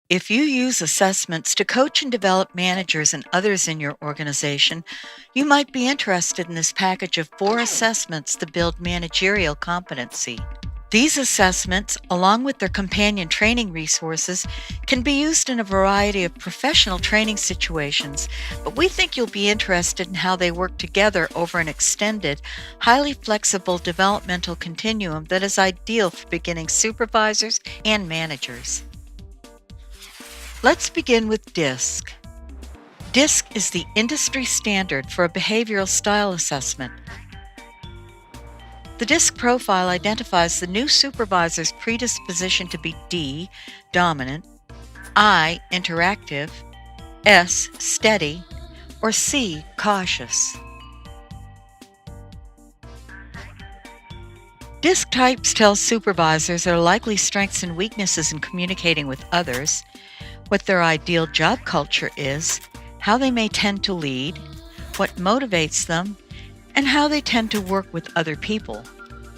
If you use assessments to coach and develop managers and others in your organization, you might be interested in this package of 4 assessments to build managerial competency. These assessments, along with their companion training resources, can be used in a variety of professional training situations, but we think you'll be interested in how they work together over an extended, highly flexible developmental continuum that is ideal for beginning supervisors and managers. Let's begin with DISC. DISC is the industry standard for a behavioral style assessment. The DISC profile identifies the new supervisor's predisposition to be D, dominant, I, interactive, S, steady, or C, cautious. DISC types tell supervisors their likely strengths and weaknesses in communicating with others, what their ideal job culture is, how they may tend to lead, what motivates them, and how they tend to work with other people.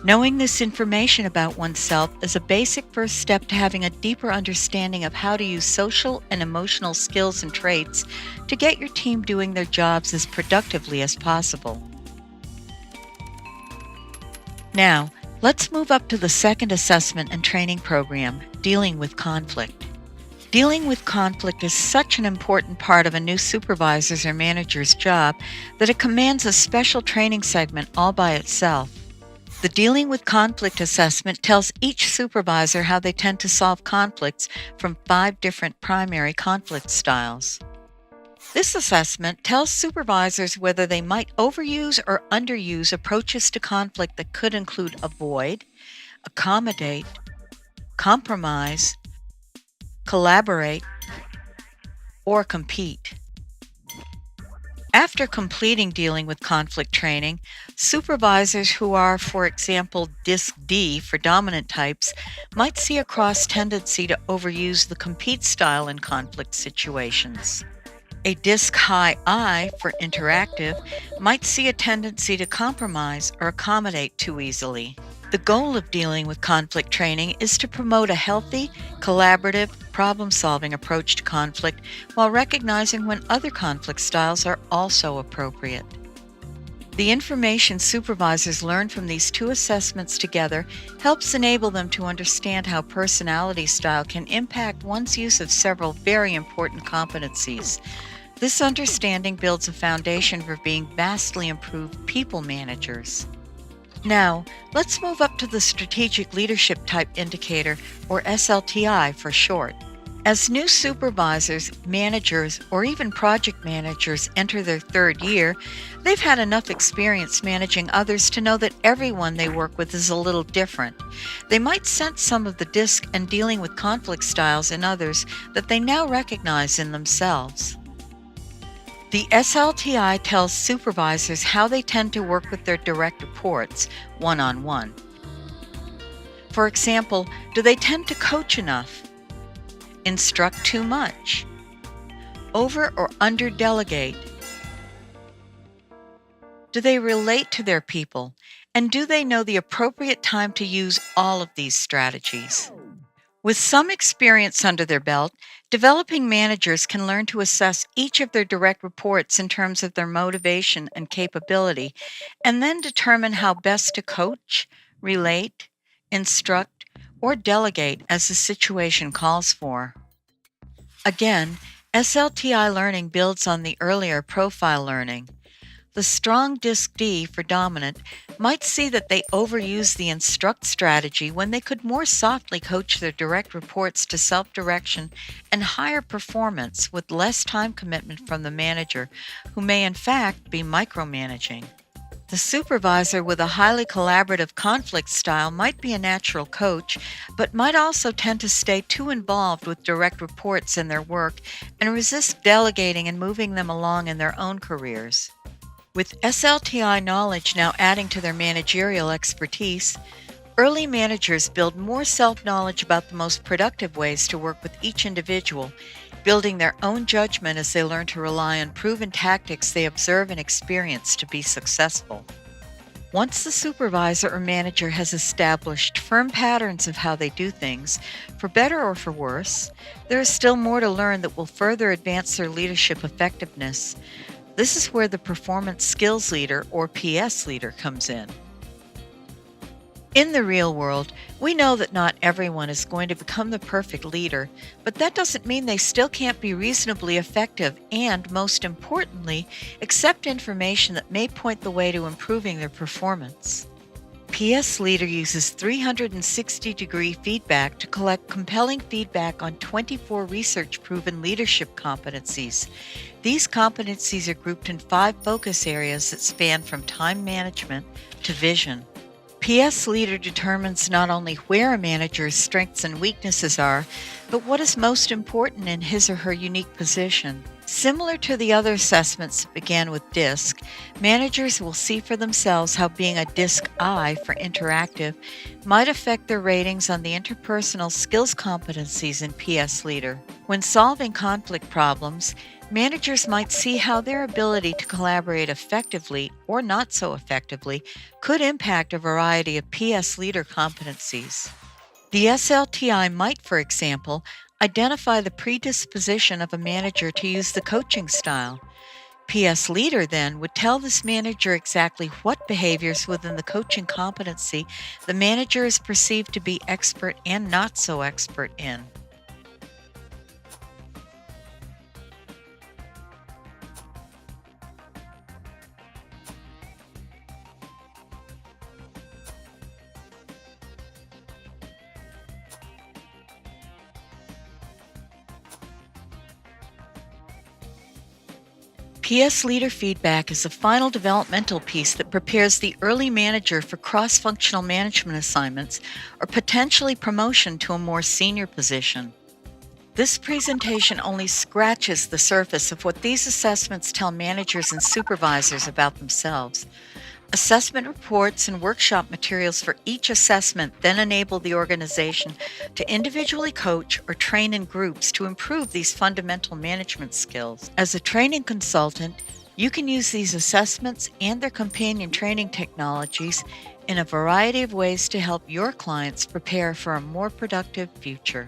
Knowing this information about oneself is a basic first step to having a deeper understanding of how to use social and emotional skills and traits to get your team doing their jobs as productively as possible. Now, let's move up to the second assessment and training program, Dealing with Conflict. Dealing with conflict is such an important part of a new supervisor's or manager's job that it commands a special training segment all by itself. The Dealing with Conflict assessment tells each supervisor how they tend to solve conflicts from 5 different primary conflict styles. This assessment tells supervisors whether they might overuse or underuse approaches to conflict that could include avoid, accommodate, compromise, collaborate, or compete. After completing Dealing with Conflict training, supervisors who are, for example, DISC D for dominant types might see a cross tendency to overuse the compete style in conflict situations. A DISC high I for interactive might see a tendency to compromise or accommodate too easily. The goal of Dealing with Conflict training is to promote a healthy, collaborative, problem-solving approach to conflict while recognizing when other conflict styles are also appropriate. The information supervisors learn from these 2 assessments together helps enable them to understand how personality style can impact one's use of several very important competencies. This understanding builds a foundation for being vastly improved people managers. Now, let's move up to the Strategic Leadership Type Indicator, or SLTI for short. As new supervisors, managers, or even project managers enter their 3rd year, they've had enough experience managing others to know that everyone they work with is a little different. They might sense some of the DISC and Dealing with Conflict styles in others that they now recognize in themselves. The SLTI tells supervisors how they tend to work with their direct reports, one-on-one. For example, do they tend to coach enough? Instruct too much? Over or under delegate? Do they relate to their people? And do they know the appropriate time to use all of these strategies? With some experience under their belt, developing managers can learn to assess each of their direct reports in terms of their motivation and capability, and then determine how best to coach, relate, instruct, or delegate as the situation calls for. Again, SLTI learning builds on the earlier profile learning. The strong DISC D for dominant might see that they overuse the instruct strategy when they could more softly coach their direct reports to self-direction and higher performance with less time commitment from the manager, who may in fact be micromanaging. The supervisor with a highly collaborative conflict style might be a natural coach, but might also tend to stay too involved with direct reports in their work and resist delegating and moving them along in their own careers. With SLTI knowledge now adding to their managerial expertise, early managers build more self-knowledge about the most productive ways to work with each individual, building their own judgment as they learn to rely on proven tactics they observe and experience to be successful. Once the supervisor or manager has established firm patterns of how they do things, for better or for worse, there is still more to learn that will further advance their leadership effectiveness. This is where the Performance Skills Leader, or PS Leader, comes in. In the real world, we know that not everyone is going to become the perfect leader, but that doesn't mean they still can't be reasonably effective and, most importantly, accept information that may point the way to improving their performance. PS Leader uses 360-degree feedback to collect compelling feedback on 24 research-proven leadership competencies. These competencies are grouped in 5 focus areas that span from time management to vision. PS Leader determines not only where a manager's strengths and weaknesses are, but what is most important in his or her unique position. Similar to the other assessments that began with DISC, managers will see for themselves how being a DISC I for interactive might affect their ratings on the interpersonal skills competencies in PS Leader. When solving conflict problems, managers might see how their ability to collaborate effectively or not so effectively could impact a variety of PS Leader competencies. The SLTI might, for example, identify the predisposition of a manager to use the coaching style. PS Leader then would tell this manager exactly what behaviors within the coaching competency the manager is perceived to be expert and not so expert in. PS Leader feedback is the final developmental piece that prepares the early manager for cross-functional management assignments or potentially promotion to a more senior position. This presentation only scratches the surface of what these assessments tell managers and supervisors about themselves. Assessment reports and workshop materials for each assessment then enable the organization to individually coach or train in groups to improve these fundamental management skills. As a training consultant, you can use these assessments and their companion training technologies in a variety of ways to help your clients prepare for a more productive future.